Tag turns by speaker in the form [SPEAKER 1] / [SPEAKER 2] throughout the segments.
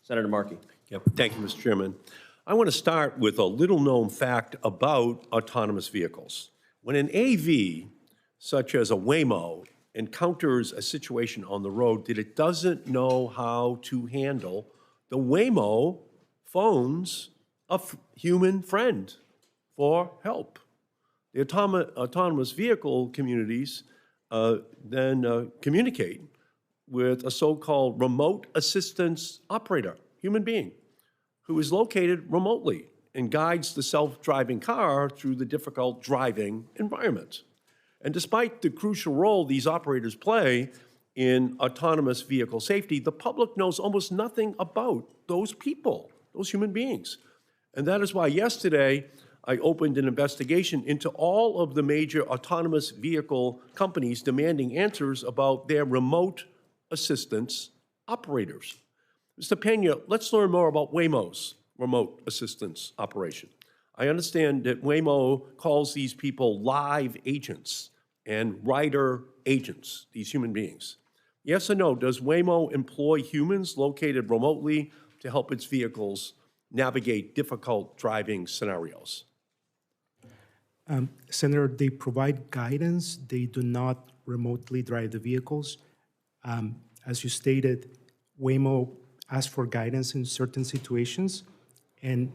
[SPEAKER 1] Senator Markey.
[SPEAKER 2] Yep. Thank you, Mr. Chairman. I want to start with a little-known fact about autonomous vehicles. When an AV, such as a Waymo, encounters a situation on the road that it doesn't know how to handle, the Waymo phones a human friend for help. The autonomous vehicle communities then communicate with a so-called remote assistance operator, human being, who is located remotely and guides the self-driving car through the difficult driving environment. And despite the crucial role these operators play in autonomous vehicle safety, the public knows almost nothing about those people, those human beings. And that is why yesterday I opened an investigation into all of the major autonomous vehicle companies demanding answers about their remote assistance operators. Mr. Peña, let's learn more about Waymo's remote assistance operation. I understand that Waymo calls these people live agents and rider agents, these human beings. Yes or no, does Waymo employ humans located remotely to help its vehicles navigate difficult driving scenarios?
[SPEAKER 3] Senator, they provide guidance. They do not remotely drive the vehicles. As you stated, Waymo asks for guidance in certain situations and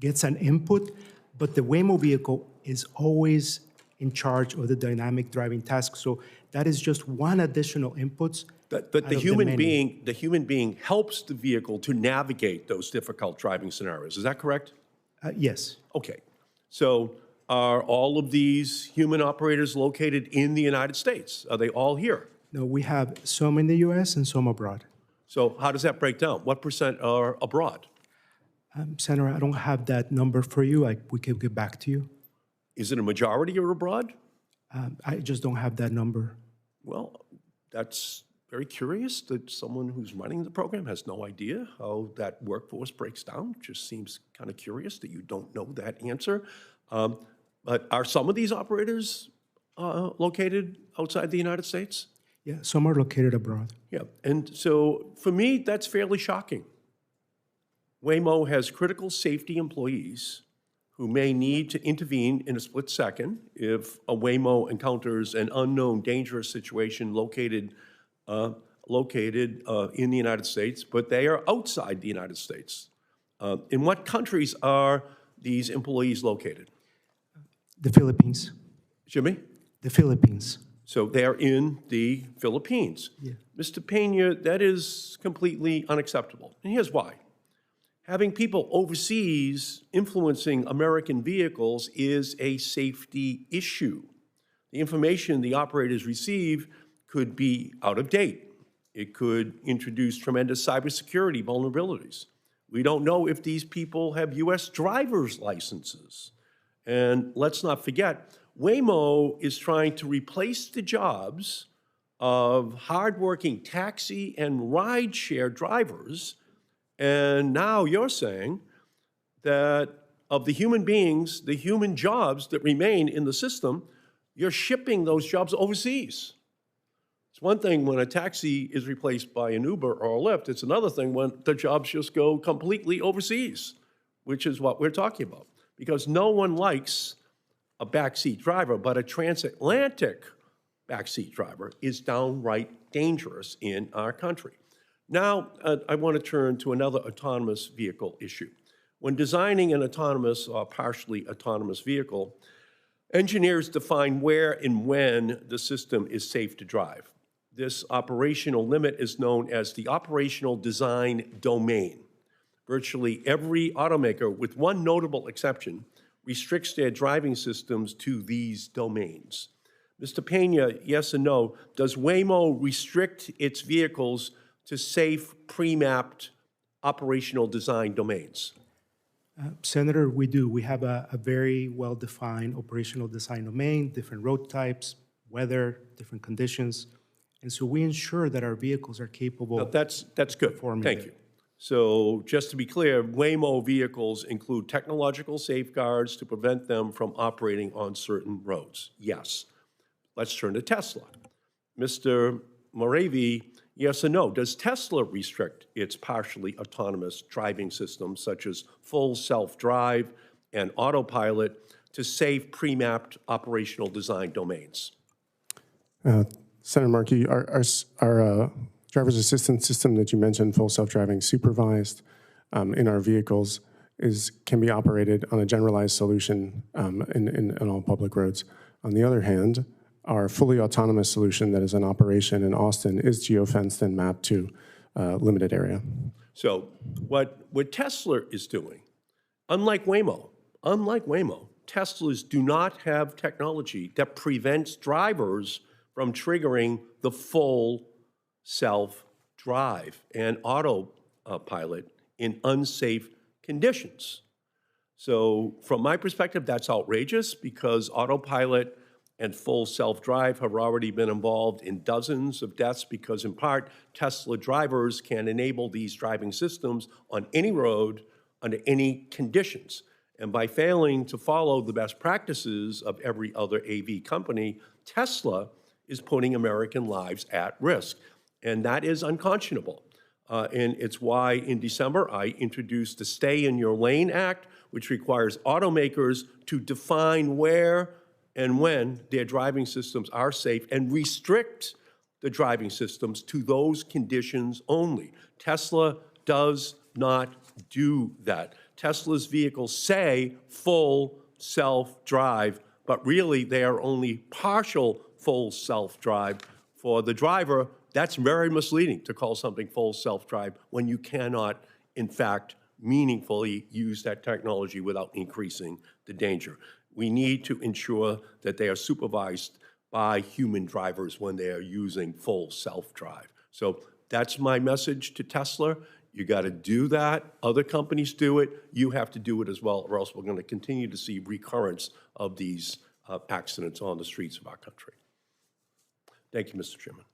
[SPEAKER 3] gets an input, but the Waymo vehicle is always in charge of the dynamic driving task. So that is just one additional input.
[SPEAKER 2] But the human being helps the vehicle to navigate those difficult driving scenarios. Is that correct?
[SPEAKER 3] Yes.
[SPEAKER 2] Okay. So are all of these human operators located in the United States? Are they all here?
[SPEAKER 3] No, we have some in the U.S. and some abroad.
[SPEAKER 2] So how does that break down? What % are abroad?
[SPEAKER 3] Senator, I don't have that number for you. We can get back to you.
[SPEAKER 2] Is it a majority are abroad?
[SPEAKER 3] I just don't have that number.
[SPEAKER 2] Well, that's very curious that someone who's running the program has no idea how that workforce breaks down. It just seems kind of curious that you don't know that answer. But are some of these operators located outside the United States?
[SPEAKER 3] Yeah, some are located abroad.
[SPEAKER 2] Yeah, and so for me, that's fairly shocking. Waymo has critical safety employees who may need to intervene in a split second if a Waymo encounters an unknown dangerous situation located in the United States, but they are outside the United States. In what countries are these employees located?
[SPEAKER 3] The Philippines.
[SPEAKER 2] Jimmy?
[SPEAKER 3] The Philippines.
[SPEAKER 2] So they're in the Philippines.
[SPEAKER 3] Yeah.
[SPEAKER 2] Mr. Peña, that is completely unacceptable. And here's why. Having people overseas influencing American vehicles is a safety issue. The information the operators receive could be out of date. It could introduce tremendous cybersecurity vulnerabilities. We don't know if these people have U.S. driver's licenses. And let's not forget, Waymo is trying to replace the jobs of hardworking taxi and rideshare drivers. And now you're saying that of the human beings, the human jobs that remain in the system, you're shipping those jobs overseas. It's one thing when a taxi is replaced by an Uber or a Lyft. It's another thing when the jobs just go completely overseas, which is what we're talking about. Because no one likes a backseat driver, but a transatlantic backseat driver is downright dangerous in our country. Now, I want to turn to another autonomous vehicle issue. When designing an autonomous or partially autonomous vehicle, engineers define where and when the system is safe to drive. This operational limit is known as the operational design domain. Virtually every automaker, with one notable exception, restricts their driving systems to these domains. Mr. Peña, yes or no, does Waymo restrict its vehicles to safe, pre-mapped operational design domains?
[SPEAKER 3] Senator, we do. We have a very well-defined operational design domain, different road types, weather, different conditions. And so we ensure that our vehicles are capable.
[SPEAKER 2] No, that's good. Thank you. So just to be clear, Waymo vehicles include technological safeguards to prevent them from operating on certain roads. Yes. Let's turn to Tesla. Mr. Moravi, Yes or no? Does Tesla restrict its partially autonomous driving systems, such as full self-drive and autopilot, to save pre-mapped operational design domains?
[SPEAKER 1] Senator Markey, our driver's assistance system that you mentioned, full self-driving supervised in our vehicles, can be operated on a generalized solution in all public roads. On the other hand, our fully autonomous solution that is in operation in Austin is geofenced and mapped to limited area.
[SPEAKER 2] So what Tesla is doing, unlike Waymo, Teslas do not have technology that prevents drivers from triggering the full self-drive and autopilot in unsafe conditions. So from my perspective, that's outrageous because autopilot and full self-drive have already been involved in dozens of deaths because, in part, Tesla drivers can enable these driving systems on any road under any conditions. And by failing to follow the best practices of every other AV company, Tesla is putting American lives at risk. And that is unconscionable. And it's why in December I introduced the Stay in Your Lane Act, which requires automakers to define where and when their driving systems are safe and restrict the driving systems to those conditions only. Tesla does not do that. Tesla's vehicles say full self-drive, but really they are only partial full self-drive. For the driver, that's very misleading to call something full self-drive when you cannot, in fact, meaningfully use that technology without increasing the danger. We need to ensure that they are supervised by human drivers when they are using full self-drive. So that's my message to Tesla. You got to do that. Other companies do it. You have to do it as well, or else we're going to continue to see recurrence of these accidents on the streets of our country. Thank you, Mr. Chairman.